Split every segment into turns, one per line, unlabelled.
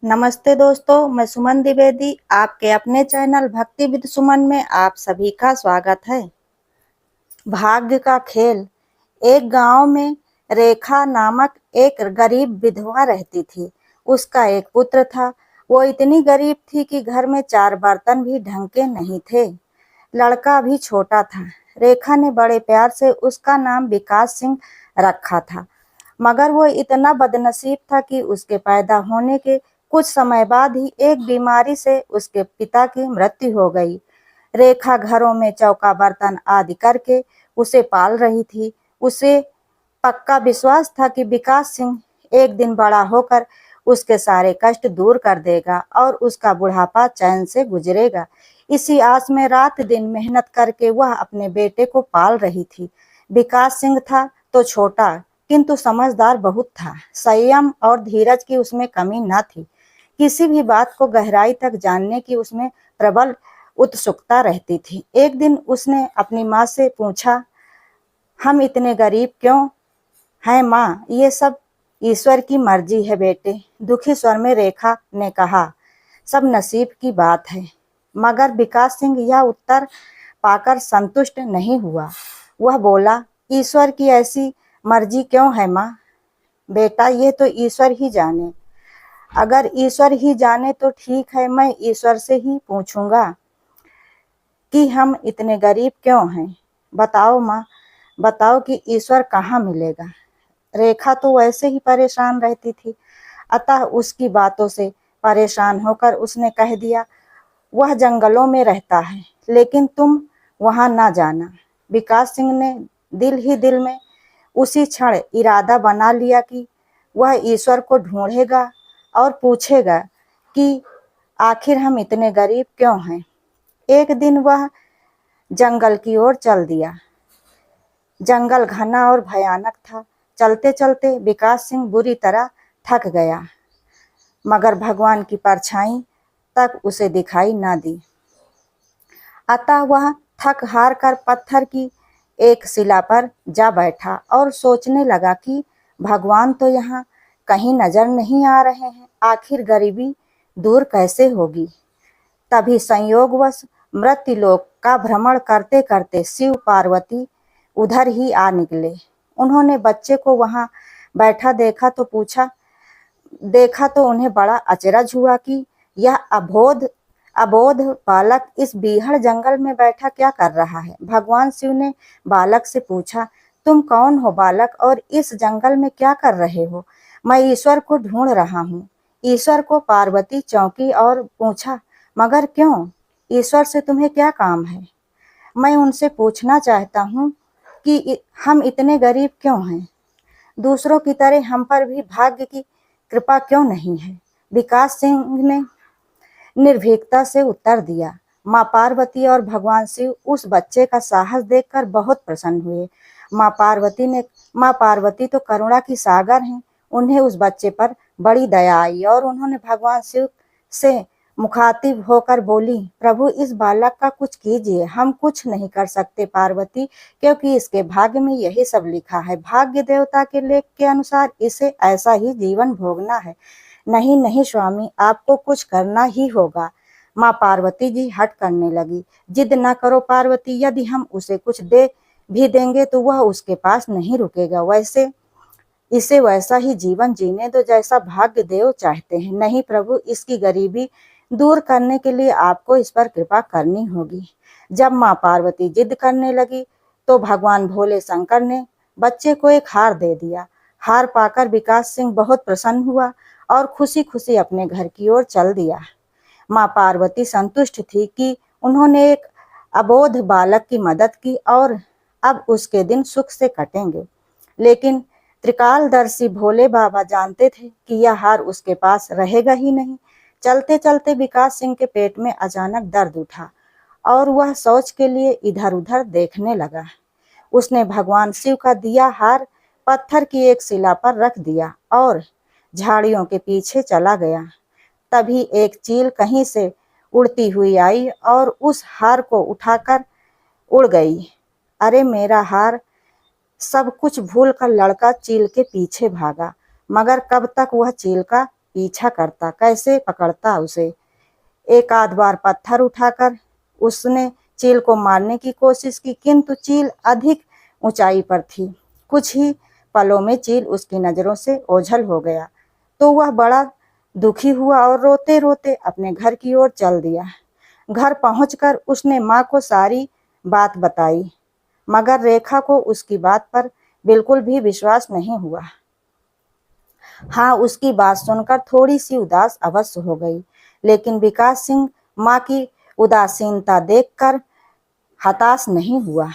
नमस्ते दोस्तों, मैं सुमन द्विवेदी आपके अपने चैनल भक्ति विद सुमन में आप सभी का स्वागत है। भाग्य का खेल। एक गांव में रेखा नामक एक गरीब विधवा रहती थी। उसका एक पुत्र था। वो इतनी गरीब थी कि घर में 4 बर्तन भी ढंग के नहीं थे। लड़का भी छोटा था। रेखा ने बड़े प्यार से उसका नाम विकास सिंह रखा था, मगर वो इतना बदनसीब था कि उसके पैदा होने के कुछ समय बाद ही एक बीमारी से उसके पिता की मृत्यु हो गई। रेखा घरों में चौका बर्तन आदि करके उसे पाल रही थी। उसे पक्का विश्वास था कि विकास सिंह एक दिन बड़ा होकर उसके सारे कष्ट दूर कर देगा और उसका बुढ़ापा चैन से गुजरेगा। इसी आस में रात दिन मेहनत करके वह अपने बेटे को पाल रही थी। विकास सिंह था तो छोटा, किंतु समझदार बहुत था। संयम और धीरज की उसमें कमी न थी। किसी भी बात को गहराई तक जानने की उसमें प्रबल उत्सुकता रहती थी। एक दिन उसने अपनी माँ से पूछा, हम इतने गरीब क्यों हैं माँ? ये सब ईश्वर की मर्जी है बेटे, दुखी स्वर में रेखा ने कहा। सब नसीब की बात है। मगर विकास सिंह यह उत्तर पाकर संतुष्ट नहीं हुआ। वह बोला, ईश्वर की ऐसी मर्जी क्यों है माँ? बेटा, ये तो ईश्वर ही जाने। अगर ईश्वर ही जाने तो ठीक है, मैं ईश्वर से ही पूछूंगा कि हम इतने गरीब क्यों हैं। बताओ माँ, बताओ कि ईश्वर कहाँ मिलेगा। रेखा तो वैसे ही परेशान रहती थी, अतः उसकी बातों से परेशान होकर उसने कह दिया, वह जंगलों में रहता है, लेकिन तुम वहां ना जाना। विकास सिंह ने दिल ही दिल में उसी क्षण इरादा बना लिया कि वह ईश्वर को ढूंढेगा और पूछेगा कि आखिर हम इतने गरीब क्यों हैं। एक दिन वह जंगल की ओर चल दिया। जंगल घना और भयानक था। चलते चलते विकास सिंह बुरी तरह थक गया, मगर भगवान की परछाई तक उसे दिखाई न दी। अतः वह थक हार कर पत्थर की एक शिला पर जा बैठा और सोचने लगा कि भगवान तो यहाँ कहीं नजर नहीं आ रहे हैं, आखिर गरीबी दूर कैसे होगी। तभी संयोगवश मृत्युलोक का भ्रमण करते करते शिव पार्वती उधर ही आ निकले। उन्होंने बच्चे को वहां बैठा देखा तो उन्हें बड़ा अचरज हुआ कि यह अबोध बालक इस बीहड़ जंगल में बैठा क्या कर रहा है। भगवान शिव ने बालक से पूछा, तुम कौन हो बालक, और इस जंगल में क्या कर रहे हो? मैं ईश्वर को ढूंढ रहा हूँ। ईश्वर को पार्वती चौंकी और पूछा, मगर क्यों? ईश्वर से तुम्हें क्या काम है? मैं उनसे पूछना चाहता हूँ कि हम इतने गरीब क्यों हैं? दूसरों की तरह हम पर भी भाग्य की कृपा क्यों नहीं है? विकास सिंह ने निर्भीकता से उत्तर दिया। माँ पार्वती और भगवान शिव उस बच्चे का साहस देखकर बहुत प्रसन्न हुए। माँ पार्वती तो करुणा की सागर हैं। उन्हें उस बच्चे पर बड़ी दया आई और उन्होंने भगवान शिव से मुखातिब होकर बोली, प्रभु इस बालक का कुछ कीजिए। हम कुछ नहीं कर सकते पार्वती, क्योंकि इसके भाग्य में यही सब लिखा है। भाग्य देवता के लेख के अनुसार इसे ऐसा ही जीवन भोगना है। नहीं नहीं स्वामी, आपको कुछ करना ही होगा। माँ पार्वती जी हट करने लगी। जिद न करो पार्वती, यदि हम उसे कुछ दे भी देंगे तो वह उसके पास नहीं रुकेगा। वैसे इसे वैसा ही जीवन जीने दो जैसा भाग्य देव चाहते हैं। नहीं प्रभु, इसकी गरीबी दूर करने के लिए आपको इस पर कृपा करनी होगी। जब माँ पार्वती जिद करने लगी तो भगवान भोले शंकर ने बच्चे को एक हार दे दिया। हार पाकर विकास सिंह बहुत प्रसन्न हुआ और खुशी खुशी अपने घर की ओर चल दिया। माँ पार्वती संतुष्ट थी कि उन्होंने एक अबोध बालक की मदद की और अब उसके दिन सुख से कटेंगे। लेकिन त्रिकालदर्शी भोले बाबा जानते थे कि यह हार उसके पास रहेगा ही नहीं। चलते चलते विकास सिंह के पेट में अचानक दर्द उठा और वह शौच के लिए इधर उधर देखने लगा। उसने भगवान शिव का दिया हार पत्थर की एक शिला पर रख दिया और झाड़ियों के पीछे चला गया। तभी एक चील कहीं से उड़ती हुई आई और उस हार को उठाकर उड़ गई। अरे मेरा हार! सब कुछ भूल कर लड़का चील के पीछे भागा, मगर कब तक वह चील का पीछा करता, कैसे पकड़ता उसे। एक आध बार पत्थर उठाकर उसने चील को मारने की कोशिश की, किंतु चील अधिक ऊंचाई पर थी। कुछ ही पलों में चील उसकी नजरों से ओझल हो गया तो वह बड़ा दुखी हुआ और रोते रोते अपने घर की ओर चल दिया। घर पहुंचकर उसने माँ को सारी बात बताई, मगर रेखा को उसकी बात पर बिल्कुल भी विश्वास नहीं हुआ। हाँ, उसकी बात सुनकर थोड़ी सी उदास अवश्य हो गई, लेकिन विकास सिंह माँ की उदासीनता देखकर हताश नहीं हुआ।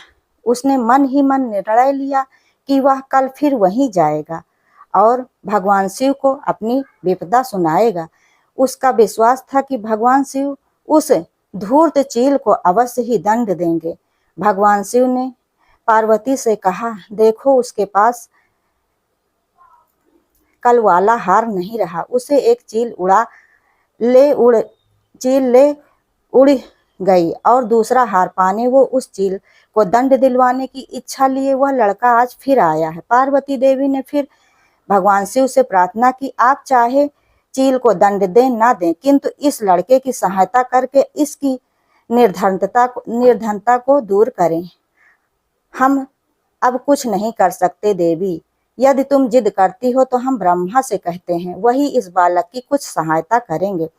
उसने मन ही मन निर्णय लिया कि वह कल फिर वहीं जाएगा और भगवान शिव को अपनी विपदा सुनाएगा। उसका विश्वास था कि भगवान शिव उस धूर्त चील को अवश्य ही दंड देंगे। भगवान शिव ने पार्वती से कहा, देखो उसके पास कल वाला हार नहीं रहा, उसे एक चील ले उड़ गई और दूसरा हार पाने वो उस चील को दंड दिलवाने की इच्छा लिए वह लड़का आज फिर आया है। पार्वती देवी ने फिर भगवान शिव से प्रार्थना की, आप चाहे चील को दंड दें ना दें, किंतु इस लड़के की सहायता करके इसकी निर्धनता को दूर करें। हम अब कुछ नहीं कर सकते देवी, यदि तुम जिद करती हो तो हम ब्रह्मा से कहते हैं, वही इस बालक की कुछ सहायता करेंगे।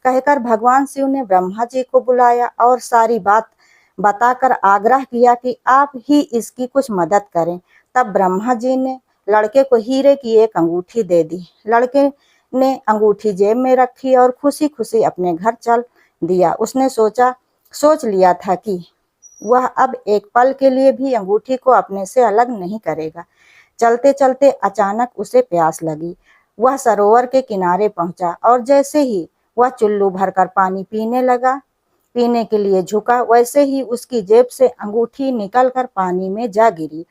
कहकर भगवान शिव ने ब्रह्मा जी को बुलाया और सारी बात बताकर आग्रह किया कि आप ही इसकी कुछ मदद करें। तब ब्रह्मा जी ने लड़के को हीरे की एक अंगूठी दे दी। लड़के ने अंगूठी जेब में रखी और खुशी खुशी अपने घर चल दिया। उसने सोच लिया था कि वह अब एक पल के लिए भी अंगूठी को अपने से अलग नहीं करेगा। चलते चलते अचानक उसे प्यास लगी। वह सरोवर के किनारे पहुंचा और जैसे ही वह चुल्लू भरकर पानी पीने के लिए झुका, वैसे ही उसकी जेब से अंगूठी निकलकर पानी में जा गिरी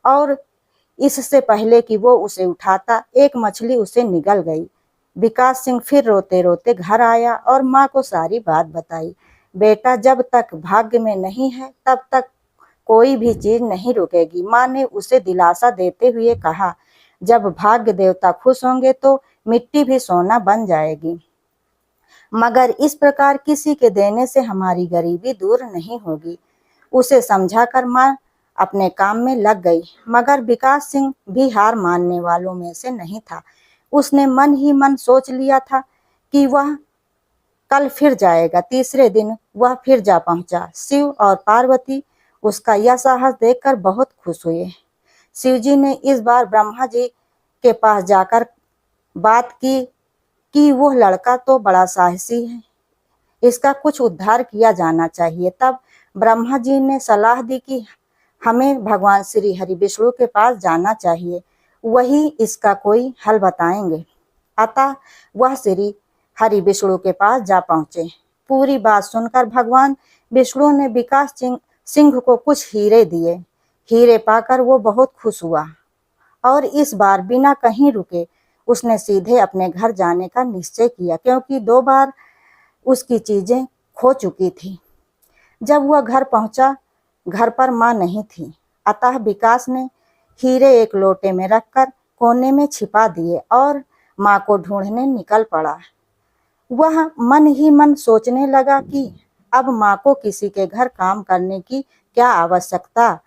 और इससे पहले कि वो उसे उठाता, एक मछली उसे निगल गई। विकास सिंह फिर रोते रोते घर आया और माँ को सारी बात बताई। बेटा, जब तक भाग्य में नहीं है तब तक कोई भी चीज नहीं रुकेगी। माँ ने उसे दिलासा देते हुए कहा, जब भाग्य देवता खुश होंगे तो मिट्टी भी सोना बन जाएगी, मगर इस प्रकार किसी के देने से हमारी गरीबी दूर नहीं होगी। उसे समझाकर माँ अपने काम में लग गई, मगर विकास सिंह भी हार मानने वालों में से नहीं था। उसने मन ही मन सोच लिया था कि वह कल फिर जाएगा। तीसरे दिन वह फिर जा पहुंचा। शिव और पार्वती उसका यह साहस देखकर बहुत खुश हुए। शिवजी ने इस बार ब्रह्मा जी के पास जाकर बात की कि वह लड़का तो बड़ा साहसी है, इसका कुछ उद्धार किया जाना चाहिए। तब ब्रह्मा जी ने सलाह दी कि हमें भगवान श्री हरि विष्णु के पास जाना चाहिए, वही इसका कोई हल बताएंगे। अतः वह श्री हरि विष्णु के पास जा पहुंचे। पूरी बात सुनकर भगवान विष्णु ने विकास सिंह को कुछ हीरे दिए। हीरे पाकर वो बहुत खुश हुआ और इस बार बिना कहीं रुके उसने सीधे अपने घर जाने का निश्चय किया, क्योंकि 2 बार उसकी चीजें खो चुकी थी। जब वह घर पहुंचा, घर पर माँ नहीं थी, अतः विकास ने हीरे एक लोटे में रखकर कोने में छिपा दिए और माँ को ढूंढने निकल पड़ा। वह मन ही मन सोचने लगा कि अब माँ को किसी के घर काम करने की क्या आवश्यकता,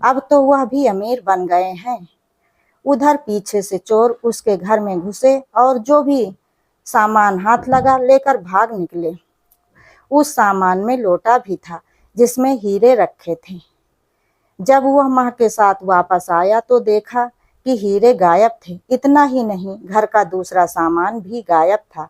अब तो वह भी अमीर बन गए हैं। उधर पीछे से चोर उसके घर में घुसे और जो भी सामान हाथ लगा लेकर भाग निकले। उस सामान में लोटा भी था जिसमें हीरे रखे थे। जब वह माँ के साथ वापस आया तो देखा कि हीरे गायब थे। इतना ही नहीं, घर का दूसरा सामान भी गायब था।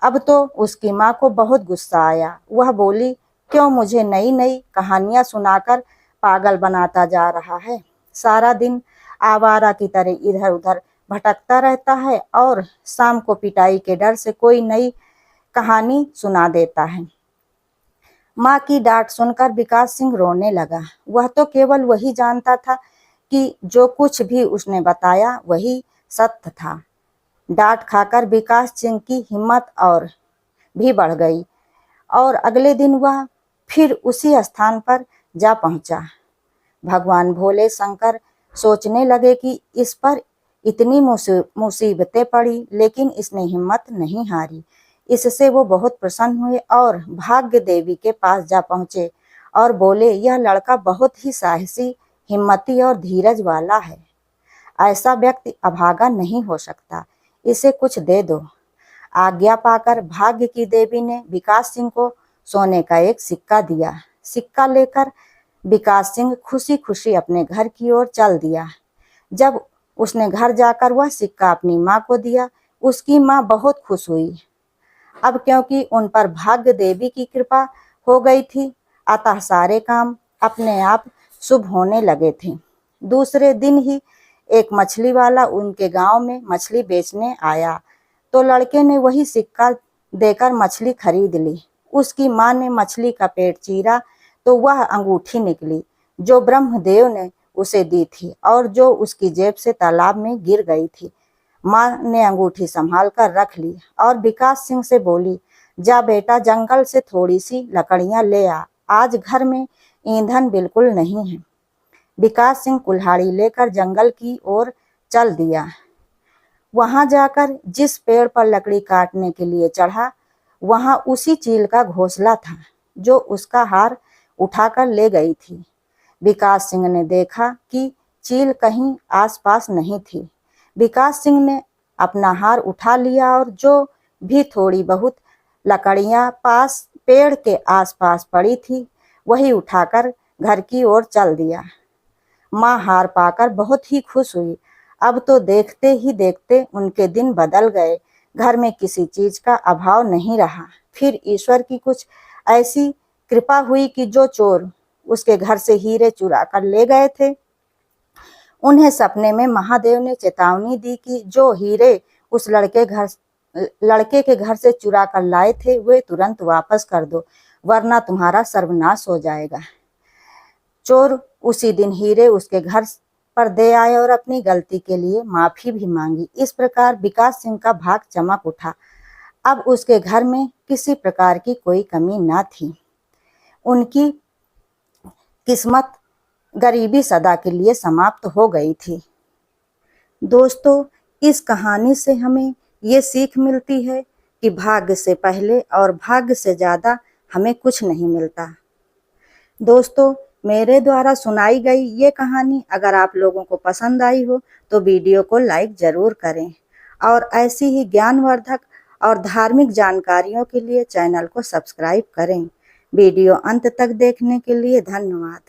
अब तो उसकी माँ को बहुत गुस्सा आया। वह बोली, क्यों मुझे नई नई कहानियां सुनाकर पागल बनाता जा रहा है? सारा दिन आवारा की तरह इधर उधर भटकता रहता है और शाम को पिटाई के डर से कोई नई कहानी सुना देता है। माँ की डांट सुनकर विकास सिंह रोने लगा। वह तो केवल वही जानता था कि जो कुछ भी उसने बताया वही सत्य था। डांट खाकर विकास सिंह की हिम्मत और भी बढ़ गई और अगले दिन वह फिर उसी स्थान पर जा पहुंचा। भगवान भोले शंकर सोचने लगे कि इस पर इतनी मुसीबतें पड़ी, लेकिन इसने हिम्मत नहीं हारी। इससे वो बहुत प्रसन्न हुए और भाग्य देवी के पास जा पहुंचे और बोले, यह लड़का बहुत ही साहसी, हिम्मती और धीरज वाला है। ऐसा व्यक्ति अभागा नहीं हो सकता। इसे कुछ दे दो। आज्ञा पाकर भाग्य की देवी ने विकास सिंह को सोने का एक सिक्का दिया। सिक्का लेकर विकास सिंह खुशी खुशी अपने घर की ओर चल दिया। जब उसने घर जाकर वह सिक्का अपनी माँ को दिया, उसकी माँ बहुत खुश हुई। अब क्योंकि उन पर भाग्य देवी की कृपा हो गई थी, अतः सारे काम अपने आप शुभ होने लगे थे। दूसरे दिन ही एक मछली वाला उनके गांव में मछली बेचने आया, तो लड़के ने वही सिक्का देकर मछली खरीद ली। उसकी माँ ने मछली का पेट चीरा तो वह अंगूठी निकली जो ब्रह्मदेव ने उसे दी थी और जो उसकी जेब से तालाब में गिर गई थी। माँ ने अंगूठी संभाल कर रख ली और विकास सिंह से बोली, जा बेटा, जंगल से थोड़ी सी लकड़ियां ले आ, आज घर में ईंधन बिल्कुल नहीं है। विकास सिंह कुल्हाड़ी लेकर जंगल की ओर चल दिया। वहां जाकर जिस पेड़ पर लकड़ी काटने के लिए चढ़ा, वहां उसी चील का घोंसला था जो उसका हार उठाकर ले गई थी। विकास सिंह ने देखा कि चील कहीं आसपास नहीं थी। विकास सिंह ने अपना हार उठा लिया और जो भी थोड़ी बहुत लकड़ियां पास पेड़ के आसपास पड़ी थी, वही उठाकर घर की ओर चल दिया। माँ हार पाकर बहुत ही खुश हुई। अब तो देखते ही देखते उनके दिन बदल गए। घर में किसी चीज का अभाव नहीं रहा। फिर ईश्वर की कुछ ऐसी कृपा हुई कि जो चोर उसके घर से हीरे चुरा कर ले गए थे, उन्हें सपने में महादेव ने चेतावनी दी कि जो हीरे उस लड़के के घर से चुरा कर लाए थे, वे तुरंत वापस कर दो, वरना तुम्हारा सर्वनाश हो जाएगा। चोर उसी दिन हीरे उसके घर पर दे आए और अपनी गलती के लिए माफी भी मांगी। इस प्रकार विकास सिंह का भाग चमक उठा। अब उसके घर में किसी प्रकार की कोई कमी न थी। उनकी किस्मत गरीबी सदा के लिए समाप्त हो गई थी। दोस्तों, इस कहानी से हमें ये सीख मिलती है कि भाग्य से पहले और भाग्य से ज़्यादा हमें कुछ नहीं मिलता। दोस्तों, मेरे द्वारा सुनाई गई ये कहानी अगर आप लोगों को पसंद आई हो तो वीडियो को लाइक ज़रूर करें और ऐसी ही ज्ञानवर्धक और धार्मिक जानकारियों के लिए चैनल को सब्सक्राइब करें। वीडियो अंत तक देखने के लिए धन्यवाद।